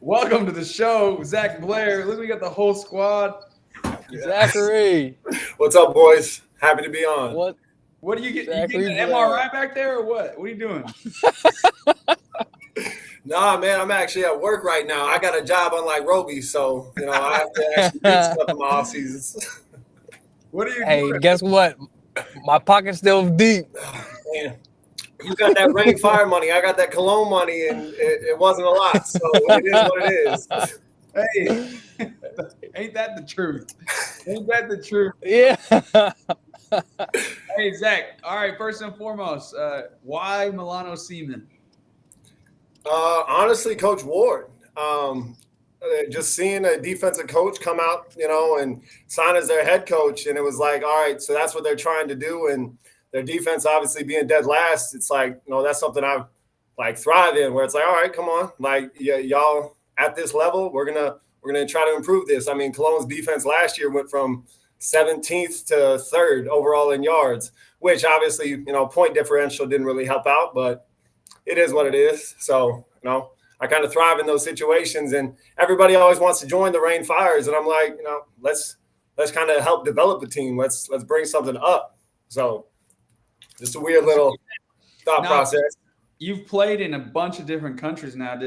Welcome to the show, Zach Blair. Look, we got the whole squad. Zachary, What's up, boys? Happy to be on. What are you getting? You Zachary getting an Blair. MRI back there or what? What are you doing? Nah, man, I'm actually at work right now. I got a job unlike Roby, so I have to actually do stuff in my off seasons. What are you Hey, doing? guess what? My pocket's still deep. Man, you got that rain fire money. I got that cologne money, and it wasn't a lot, so it is what it is. Hey, ain't that the truth? Ain't that the truth? Yeah. Hey, Zach. All right. First and foremost, why Milano Seaman? Honestly, Coach Ward. Just seeing a defensive coach come out, and sign as their head coach, and it was like, all right, so that's what they're trying to do, and their defense obviously being dead last. It's like, that's something I thrive in. Where it's like, all right, come on, y'all at this level, we're gonna try to improve this. I mean, Cologne's defense last year went from 17th to 3rd overall in yards, which obviously, point differential didn't really help out, but it is what it is. So, I kind of thrive in those situations, and everybody always wants to join the Rain Fires, and I'm like, let's kind of help develop the team. Let's bring something up. So, just a weird little thought process. You've played in a bunch of different countries now.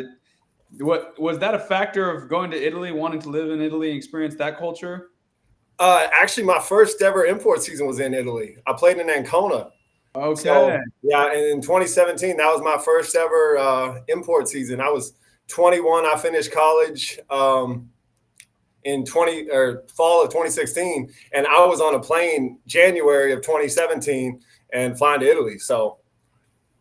What was that a factor of going to Italy, wanting to live in Italy and experience that culture? Actually, my first ever import season was in Italy. I played in Ancona. Okay. So, yeah, and in 2017, that was my first ever import season. I was 21. I finished college in fall of 2016, and I was on a plane January of 2017 and flying to Italy. So,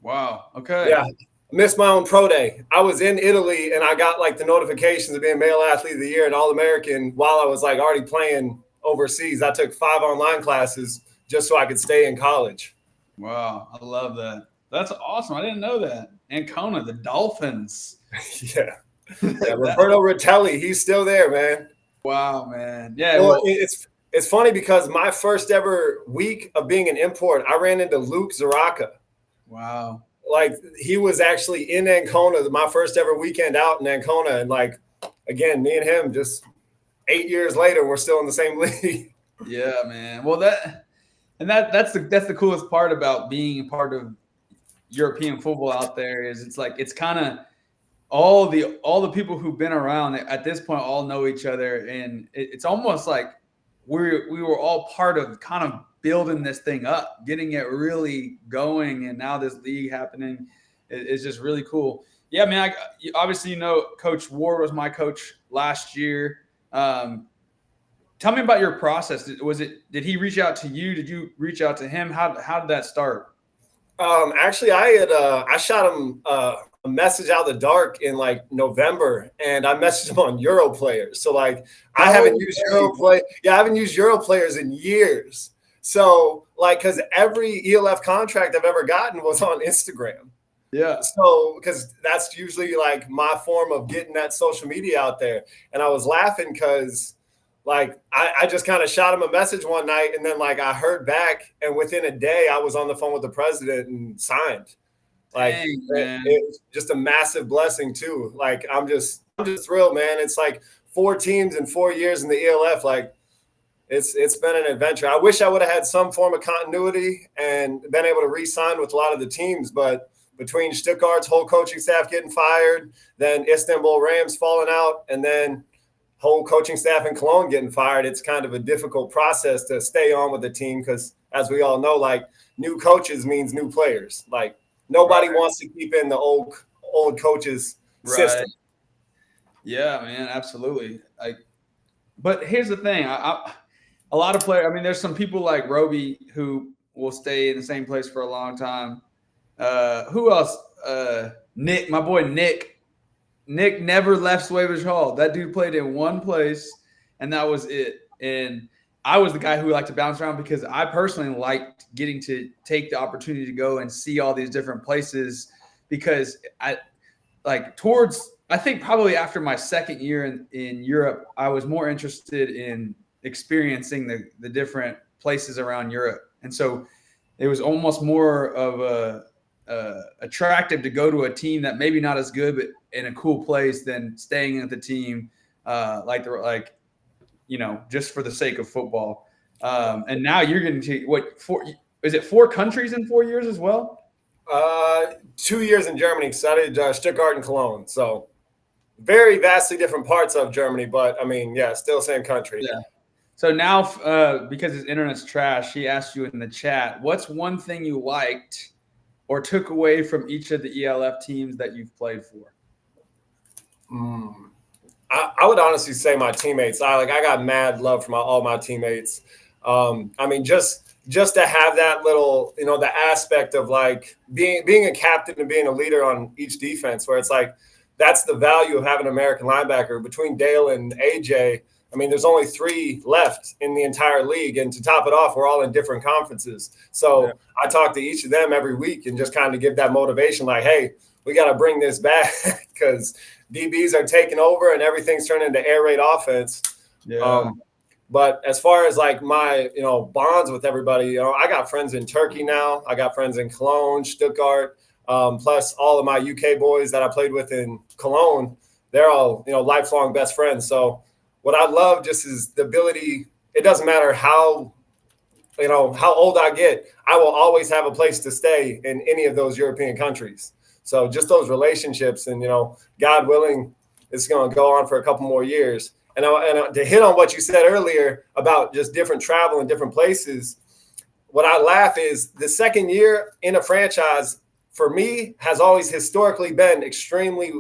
wow. Okay. Yeah, missed my own pro day. I was in Italy, and I got the notifications of being male athlete of the year and All-American while I was already playing overseas. I took 5 online classes just so I could stay in college. Wow, I love that. That's awesome. I didn't know that. Ancona, the Dolphins. Yeah, Roberto Ritelli, he's still there, man. Wow, man. Yeah. Well, it's funny because my first ever week of being an import, I ran into Luke Zaraka. Wow. He was actually in Ancona, my first ever weekend out in Ancona, and again, me and him just 8 years later, we're still in the same league. Yeah, man. Well, that's the coolest part about being a part of European football out there is it's kind of all the people who've been around at this point all know each other, and it's almost like we were all part of kind of building this thing up, getting it really going, and now this league happening is just really cool. Yeah, man. Obviously, Coach Ward was my coach last year. Tell me about your process. Did he reach out to you? Did you reach out to him? How did that start? Actually, I shot him a message out of the dark in November, and I messaged him on Euro Players. So I haven't used Euro Play. Yeah, I haven't used Euro Players in years. So because every ELF contract I've ever gotten was on Instagram. Yeah. So because that's usually my form of getting that social media out there, and I was laughing because. I just kind of shot him a message one night, and then I heard back, and within a day I was on the phone with the president and signed. Dang, man. It's just a massive blessing too. I'm just thrilled, man. It's 4 teams in 4 years in the ELF. It's been an adventure. I wish I would have had some form of continuity and been able to re-sign with a lot of the teams, but between Stuttgart's whole coaching staff getting fired, then Istanbul Rams falling out, and then whole coaching staff in Cologne getting fired, it's kind of a difficult process to stay on with the team because, as we all know, new coaches means new players. Nobody wants to keep in the old coaches' system. Yeah, man, absolutely. But here's the thing: a lot of players. I mean, there's some people like Roby who will stay in the same place for a long time. Who else? Nick, my boy Nick. Nick never left Swavage Hall. That dude played in one place, and that was it. And I was the guy who liked to bounce around because I personally liked getting to take the opportunity to go and see all these different places because I think probably after my second year in Europe, I was more interested in experiencing the different places around Europe. And so it was almost more of attractive to go to a team that maybe not as good, but in a cool place than staying at the team just for the sake of football. And now you're getting to is it 4 countries in 4 years as well? 2 years in Germany. Studied Stuttgart and Cologne. So very vastly different parts of Germany, but I mean, yeah, still same country. Yeah. So now, because his internet's trash, he asked you in the chat, what's one thing you liked or took away from each of the ELF teams that you've played for? I would honestly say my teammates. I got mad love from all my teammates. I mean, just to have that little, the aspect of like being a captain and being a leader on each defense, where it's like that's the value of having an American linebacker. Between Dale and AJ, I mean, there's only 3 left in the entire league, and to top it off, we're all in different conferences. So I talk to each of them every week and just kind of give that motivation, like, hey, we got to bring this back because DBs are taking over and everything's turning into air raid offense. Yeah. But as far as like my, bonds with everybody, I got friends in Turkey now. I got friends in Cologne, Stuttgart, plus all of my UK boys that I played with in Cologne. They're all, lifelong best friends. So what I love just is the ability. It doesn't matter how old I get, I will always have a place to stay in any of those European countries. So just those relationships and, God willing, it's going to go on for a couple more years. And to hit on what you said earlier about just different travel in different places, what I laugh is the second year in a franchise for me has always historically been extremely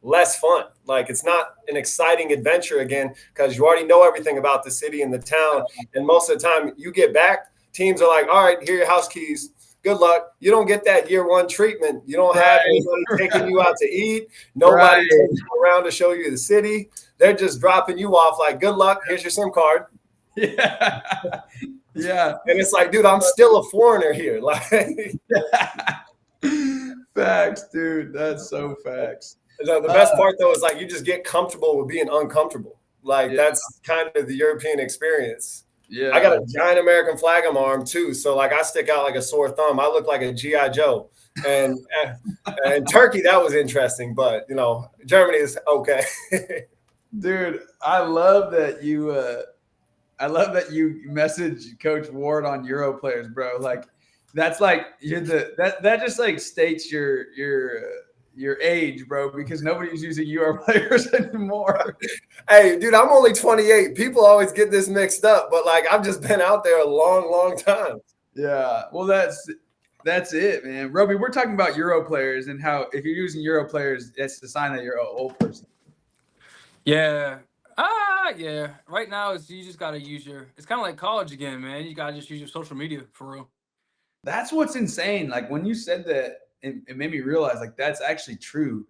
less fun. Like it's not an exciting adventure again because you already know everything about the city and the town. And most of the time you get back, teams are like, all right, here are your house keys. Good luck. You don't get that year 1 treatment. You don't have anybody taking you out to eat. Nobody taking you around to show you the city. They're just dropping you off like, good luck. Here's your SIM card. Yeah. Yeah. And it's like, dude, I'm still a foreigner here. Like, facts, dude. That's so facts. The best part though is like you just get comfortable with being uncomfortable. Like that's kind of the European experience. Yeah, I got a giant American flag on my arm too, so like I stick out like a sore thumb. I look like a GI Joe, and Turkey that was interesting, but Germany is okay. Dude, I love that you message Coach Ward on Euro players, bro. Like that's like that just like states your age, bro, because nobody's using Euro players anymore. Hey, dude, I'm only 28. People always get this mixed up, but like I've just been out there a long, long time. Yeah, well, that's it, man. Roby, we're talking about Euro players and how if you're using Euro players, that's the sign that you're an old person. Yeah. Yeah. Right now, you just got to use it's kind of like college again, man. You got to just use your social media for real. That's what's insane. Like when you said that, it made me realize like that's actually true.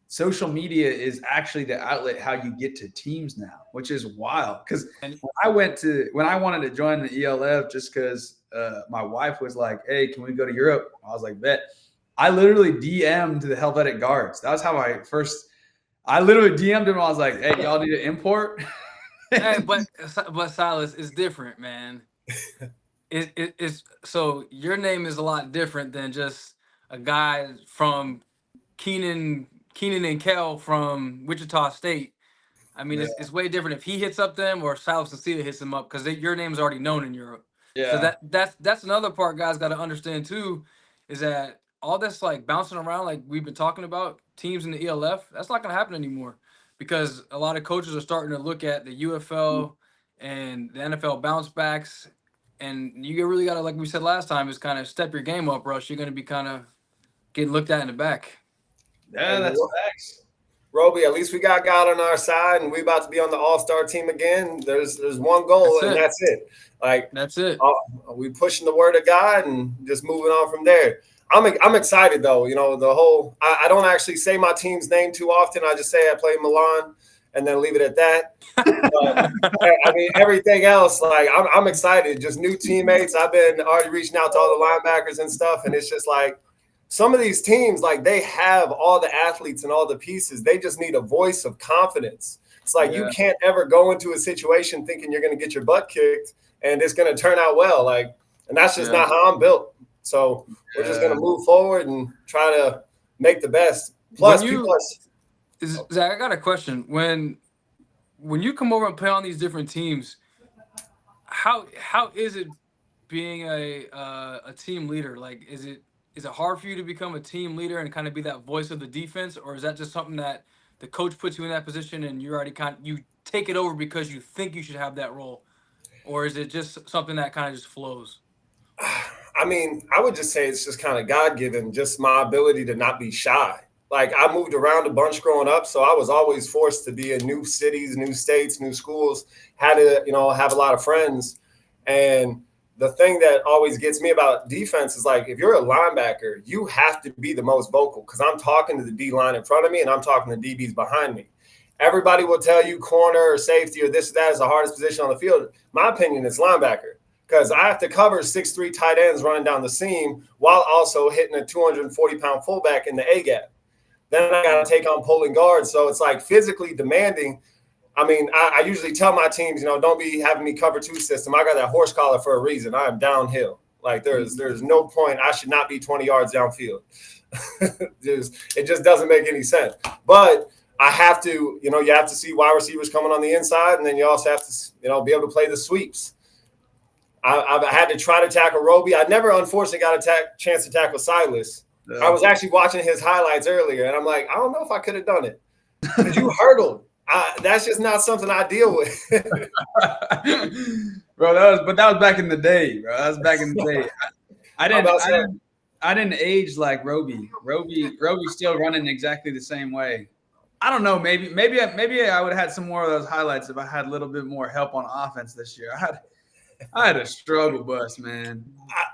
Social media is actually the outlet how you get to teams now, which is wild. Because when I wanted to join the ELF just because my wife was like, hey, can we go to Europe? I was like, bet. I literally DM'd the Helvetic Guards. That was how I literally DM'd them. I was like, hey, y'all need an import? Hey, but Silas, it's different, man. It's so your name is a lot different than just a guy from Keenan and Kel from Wichita State. I mean, it's way different if he hits up them or Silas Cecilia hits them up because your name is already known in Europe. Yeah. So that's another part guys got to understand too, is that all this like bouncing around like we've been talking about teams in the ELF, that's not going to happen anymore because a lot of coaches are starting to look at the UFL and the NFL bounce backs. And you really got to, like we said last time, is kind of step your game up, Rush. You're going to be kind of getting looked at in the back. Yeah, that's facts. Roby, at least we got God on our side, and we about to be on the All-Star team again. There's one goal, that's it. Like that's it. We pushing the word of God and just moving on from there. I'm excited though. The whole. I don't actually say my team's name too often. I just say I play Milan, and then leave it at that. But, I mean, everything else, like I'm excited. Just new teammates. I've been already reaching out to all the linebackers and stuff, and it's just like. Some of these teams, like they have all the athletes and all the pieces. They just need a voice of confidence. It's like you can't ever go into a situation thinking you're going to get your butt kicked and it's going to turn out well. Like, and that's just not how I'm built. So we're just going to move forward and try to make the best. Plus, Zach, I got a question. When you come over and play on these different teams, how is it being a team leader? Like, is it hard for you to become a team leader and kind of be that voice of the defense, or is that just something that the coach puts you in that position and you already you take it over because you think you should have that role, or is it just something that kind of just flows? I mean, I would just say it's just kind of God-given, just my ability to not be shy. Like, I moved around a bunch growing up, so I was always forced to be in new cities, new states, new schools, had to, have a lot of friends. And the thing that always gets me about defense is, like, if you're a linebacker, you have to be the most vocal because I'm talking to the D-line in front of me and I'm talking to DBs behind me. Everybody will tell you corner or safety or this or that is the hardest position on the field. My opinion is linebacker because I have to cover 6'3" tight ends running down the seam while also hitting a 240-pound fullback in the A-gap. Then I got to take on pulling guards. So it's like physically demanding. I mean, I usually tell my teams, don't be having me cover two system. I got that horse collar for a reason. I am downhill. Like there's no point. I should not be 20 yards downfield. It just doesn't make any sense. But I have to, you have to see wide receivers coming on the inside, and then you also have to, be able to play the sweeps. I've had to try to tackle Roby. I never, unfortunately, got a chance to tackle Silas. Yeah. I was actually watching his highlights earlier, and I'm like, I don't know if I could have done it. Because you hurdled. That's just not something I deal with. Bro, that was back in the day, bro. That was back in the day. I didn't age like Roby's still running exactly the same way. I don't know. Maybe I would have had some more of those highlights if I had a little bit more help on offense this year. I had a struggle bus, man.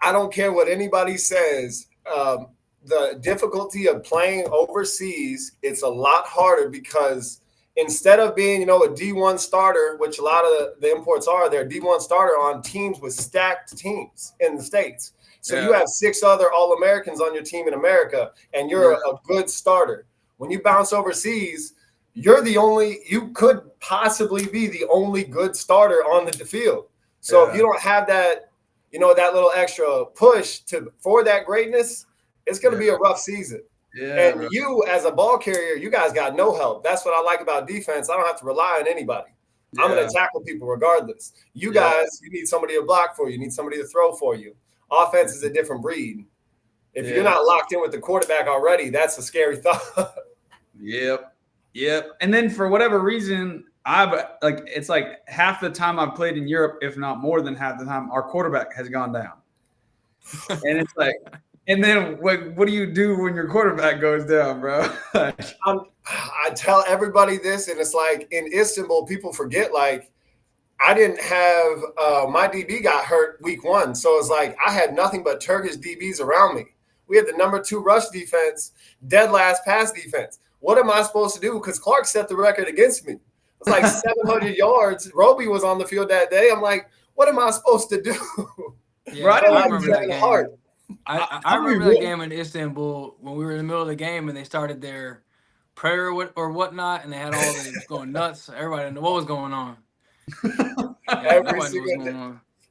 I don't care what anybody says. The difficulty of playing overseas, it's a lot harder because instead of being, a D1 starter, which a lot of the imports are, they're D1 starter on teams with stacked teams in the States. So you have 6 other All-Americans on your team in America, and you're a good starter. When you bounce overseas, you could possibly be the only good starter on the field. So if you don't have that, that little extra push for that greatness, it's going to be a rough season. Yeah, and you, as a ball carrier, you guys got no help. That's what I like about defense. I don't have to rely on anybody. Yeah. I'm going to tackle people regardless. You guys, you need somebody to block for you. You need somebody to throw for you. Offense is a different breed. If you're not locked in with the quarterback already, that's a scary thought. Yep. And then for whatever reason, it's like half the time I've played in Europe, if not more than half the time, our quarterback has gone down. And it's like, and then what do you do when your quarterback goes down, bro? I tell everybody this, and it's like in Istanbul, people forget, like, I didn't have my DB got hurt week 1. So it's like I had nothing but Turkish DBs around me. We had the number 2 rush defense, dead last pass defense. What am I supposed to do? Because Clark set the record against me. It's like 700 yards. Roby was on the field that day. I'm like, what am I supposed to do? Yeah, I remember that game. I remember that game in Istanbul when we were in the middle of the game and they started their prayer or whatnot, and they had all the going nuts. Everybody didn't know what was going on.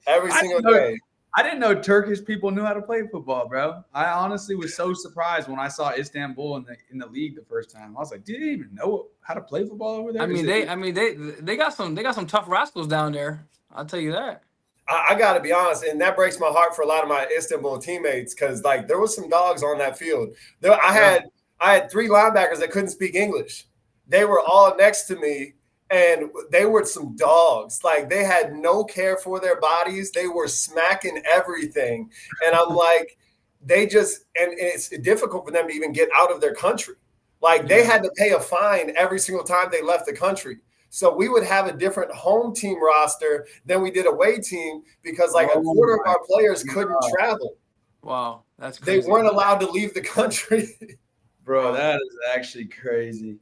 Every single day. I didn't know Turkish people knew how to play football, bro. I honestly was so surprised when I saw Istanbul in the league the first time. I was like, did they even know how to play football over there? They got some tough rascals down there. I'll tell you that. I got to be honest, and that breaks my heart for a lot of my Istanbul teammates because, like, there was some dogs on that field. I had 3 linebackers that couldn't speak English. They were all next to me, and they were some dogs. Like, they had no care for their bodies. They were smacking everything. And I'm like, and it's difficult for them to even get out of their country. Like, they had to pay a fine every single time they left the country. So we would have a different home team roster than we did away team because a quarter of our players couldn't travel. Wow, that's crazy. They weren't allowed to leave the country. Bro, that is actually crazy.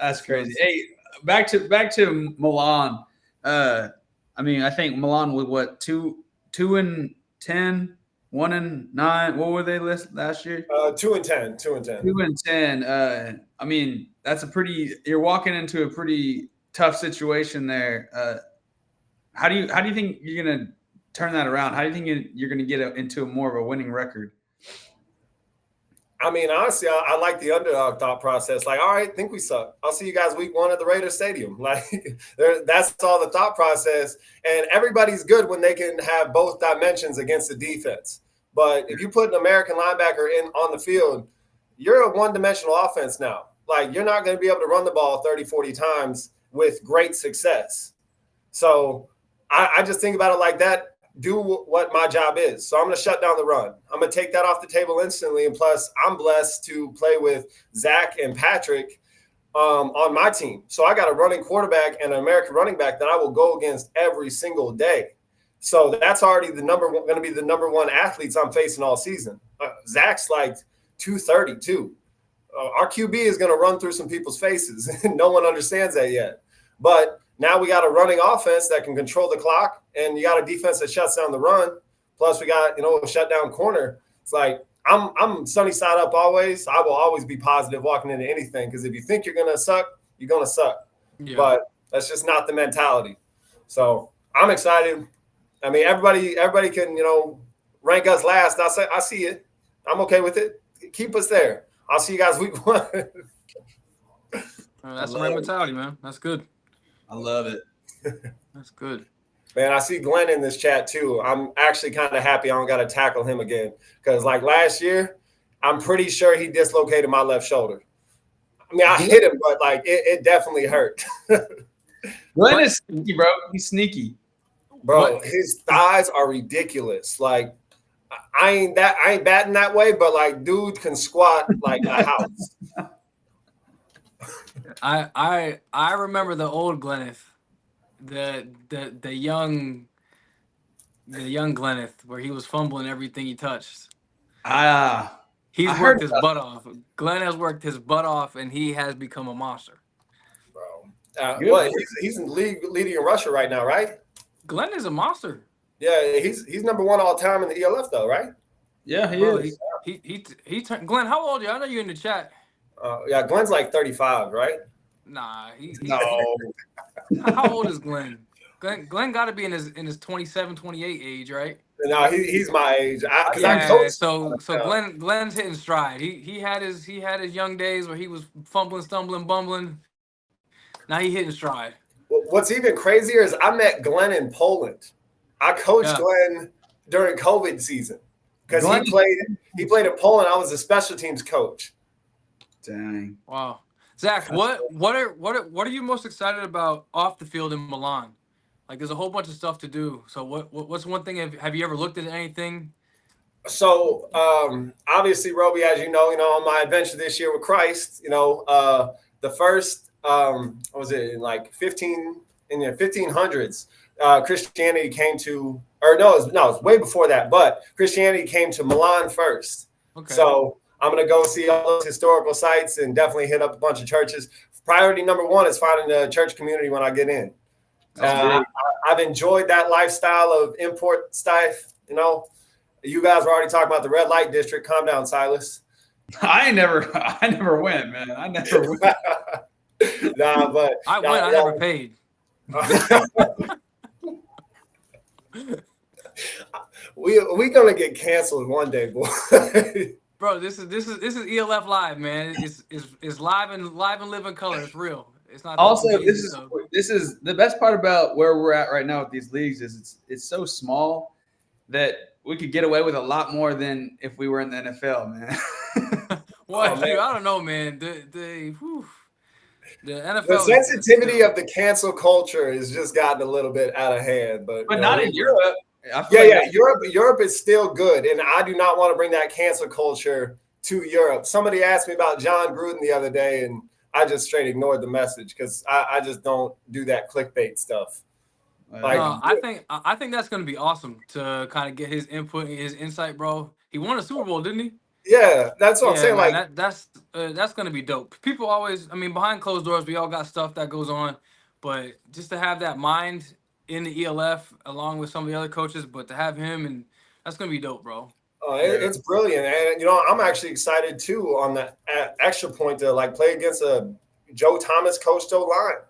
That's crazy. Hey, back to Milan. I think Milan was 2-10, 1-9. What were they last year? 2-10. 2-10. That's you're walking into a pretty tough situation there. How do you think you're gonna turn that around? How do you think you're going to get into more of a winning record? I mean, honestly, I like the underdog thought process. Like, all right, think we suck. I'll see you guys week 1 at the Raiders Stadium. Like, that's all the thought process. And everybody's good when they can have both dimensions against the defense. But if you put an American linebacker on the field, you're a one-dimensional offense now. Like, you're not going to be able to run the ball 30, 40 times with great success. So I just think about it like that. Do what my job is. So I'm going to shut down the run. I'm going to take that off the table instantly. And plus, I'm blessed to play with Zach and Patrick on my team. So I got a running quarterback and an American running back that I will go against every single day. So that's already going to be the number 1 athletes I'm facing all season. Zach's like 232. Our QB is going to run through some people's faces. No one understands that yet. But now we got a running offense that can control the clock, and you got a defense that shuts down the run. Plus, we got a shutdown corner. It's like I'm sunny side up always. I will always be positive walking into anything, because if you think you're gonna suck, you're gonna suck. Yeah. But that's just not the mentality. So I'm excited. I mean, everybody can rank us last. I see it. I'm okay with it. Keep us there. I'll see you guys week 1. That's the right mentality, man. That's good. I love it. That's good. Man, I see Glenn in this chat too. I'm actually kind of happy I don't got to tackle him again, because like last year, I'm pretty sure he dislocated my left shoulder. I mean, I hit him, but like it definitely hurt. Glenn is sneaky, bro. He's sneaky. Bro, his thighs are ridiculous. Like I ain't batting that way, but like dude can squat like a house. I remember the old Glenneth, the young Glenneth, where he was fumbling everything he touched. He's worked his butt off. Glenn has worked his butt off, and he has become a monster. Bro, he's in the league leading in Russia right now, right? Glenn is a monster. Yeah, he's number 1 all time in the ELF though, right? Yeah, he is. He turned. Glenn, how old are you? I know you're in the chat. Yeah, Glenn's like 35, right? Nah, no. How old is Glenn? Glenn got to be in his 27, 28 age, right? No, he's my age. So Glenn's hitting stride. He had his young days where he was fumbling, stumbling, bumbling. Now he hitting stride. What's even crazier is I met Glenn in Poland. I coached Glenn during COVID season because he played in Poland. I was a special teams coach. Dang. Wow. Zach, what are you most excited about off the field in Milan? Like, there's a whole bunch of stuff to do. So what's one thing? Have you ever looked at anything? So obviously, Roby, as you know, on my adventure this year with Christ, the first what was it in like 1500s, Christianity came to, or no, it was way before that, but Christianity came to Milan first. Okay. So I'm going to go see all those historical sites and definitely hit up a bunch of churches. Priority number 1 is finding a church community when I get in. I've enjoyed that lifestyle of import stuff. You guys were already talking about the red light district. Calm down, Silas. I never went, man. I never went. Nah, but I went. I never paid. We gonna get canceled one day, boy. Bro, this is ELF live, man. It's live and live in color. It's real. It's not. Also, this is the best part about where we're at right now with these leagues is it's so small that we could get away with a lot more than if we were in the NFL, man. Well, dude, I don't know, man. The NFL. The sensitivity of the cancel culture has just gotten a little bit out of hand, but not in Europe. Europe is still good, and I do not want to bring that cancel culture to Europe. Somebody asked me about John Gruden the other day, and I just straight ignored the message because I just don't do that clickbait stuff. Like, I think that's going to be awesome to kind of get his input and his insight, bro. He won a Super Bowl, didn't he? Yeah, that's what I'm saying. Man, like that's going to be dope. People always, behind closed doors, we all got stuff that goes on, but just to have that mind in the ELF along with some of the other coaches, but to have him, and that's going to be dope, bro. It's brilliant, and I'm actually excited too on that extra point to like play against a Joe Thomas coached O-line.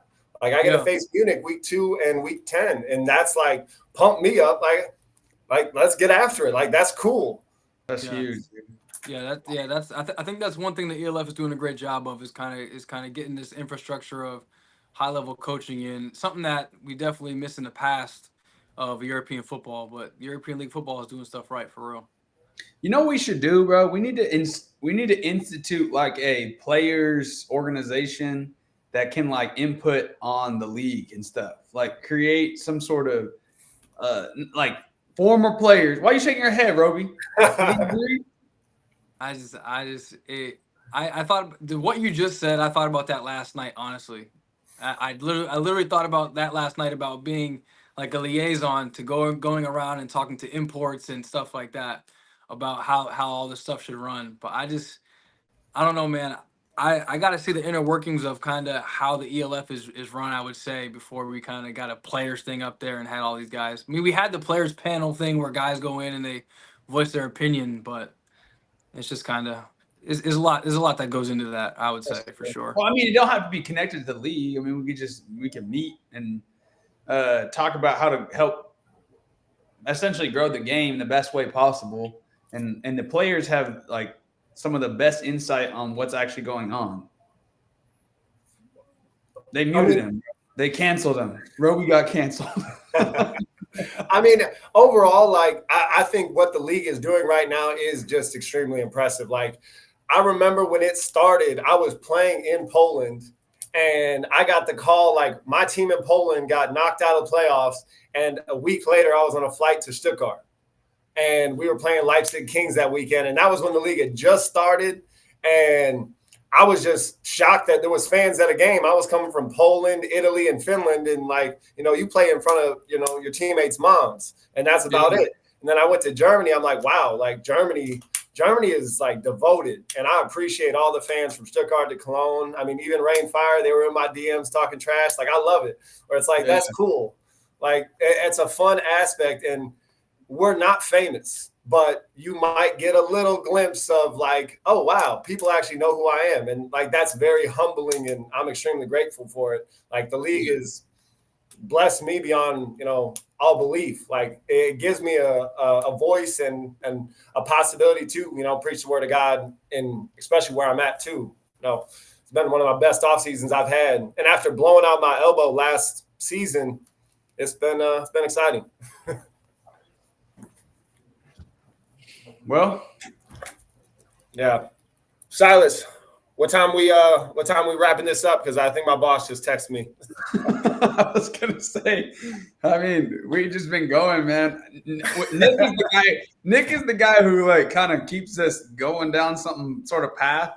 Like I get to face Munich week 2 and week 10, and that's like pump me up. Like Like, let's get after it. Like, that's cool. That's huge. Yeah, that's I think that's one thing the ELF is doing a great job of is kind of getting this infrastructure of high level coaching in, something that we definitely missed in the past of European football, but European League football is doing stuff right for real. You know what we should do, bro? We need to institute like a players organization that can like input on the league and stuff. Like create some sort of like former players. Why are you shaking your head, Roby? I thought what you just said. I thought about that last night. Honestly, I literally thought about that last night about being like a liaison to going around and talking to imports and stuff like that about how all this stuff should run. But I don't know, man. I got to see the inner workings of kind of how the ELF is run, I would say, before we kind of got a players thing up there and had all these guys. I mean, we had the players panel thing where guys go in and they voice their opinion, but it's just kind of is a lot. There's a lot that goes into that, I would say, for sure. Well, I mean, you don't have to be connected to the league. I mean, we can meet and talk about how to help essentially grow the game the best way possible. And the players have like some of the best insight on what's actually going on. They muted him. They canceled him. Roby got canceled. I mean, overall, like I think what the league is doing right now is just extremely impressive. Like I remember when it started, I was playing in Poland and I got the call, like my team in Poland got knocked out of playoffs. And a week later, I was on a flight to Stuttgart. And we were playing Leipzig Kings that weekend. And that was when the league had just started. And I was just shocked that there was fans at a game. I was coming from Poland, Italy, and Finland. And like, you play in front of, your teammates' moms. And that's about it. And then I went to Germany. I'm like, wow, like Germany is like devoted. And I appreciate all the fans from Stuttgart to Cologne. I mean, even Rainfire, they were in my DMs talking trash. Like, I love it. Where it's like, that's cool. Like, it's a fun aspect. And we're not famous, but you might get a little glimpse of like, oh, wow, people actually know who I am. And like, that's very humbling. And I'm extremely grateful for it. Like the league has blessed me beyond, all belief. Like it gives me a voice and a possibility to, preach the word of God, and especially where I'm at too. It's been one of my best off seasons I've had. And after blowing out my elbow last season, it's been exciting. Well, yeah. Silas, what time we wrapping this up? Because I think my boss just texted me. I was gonna say, I mean, we just been going, man. Nick is the guy who like kind of keeps us going down some sort of path,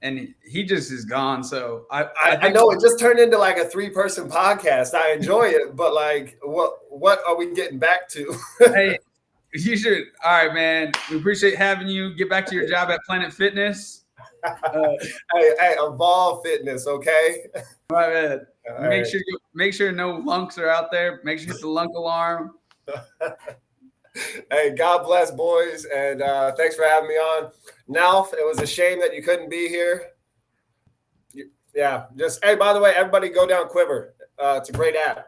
and he just is gone. So I know it just turned into like a 3-person podcast. I enjoy it, but like, what are we getting back to? Hey. You should. All right, man. We appreciate having you. Get back to your job at Planet Fitness. Hey, Evolve Fitness, okay? All right, man. Make sure no lunks are out there. Make sure you hit the lunk alarm. Hey, God bless, boys, and thanks for having me on. Nalf, it was a shame that you couldn't be here. Yeah, hey, by the way, everybody go down Quiver. It's a great app.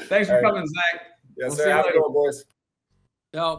Thanks for coming, Zach. Yes, sir. Have a good one, boys. Yep.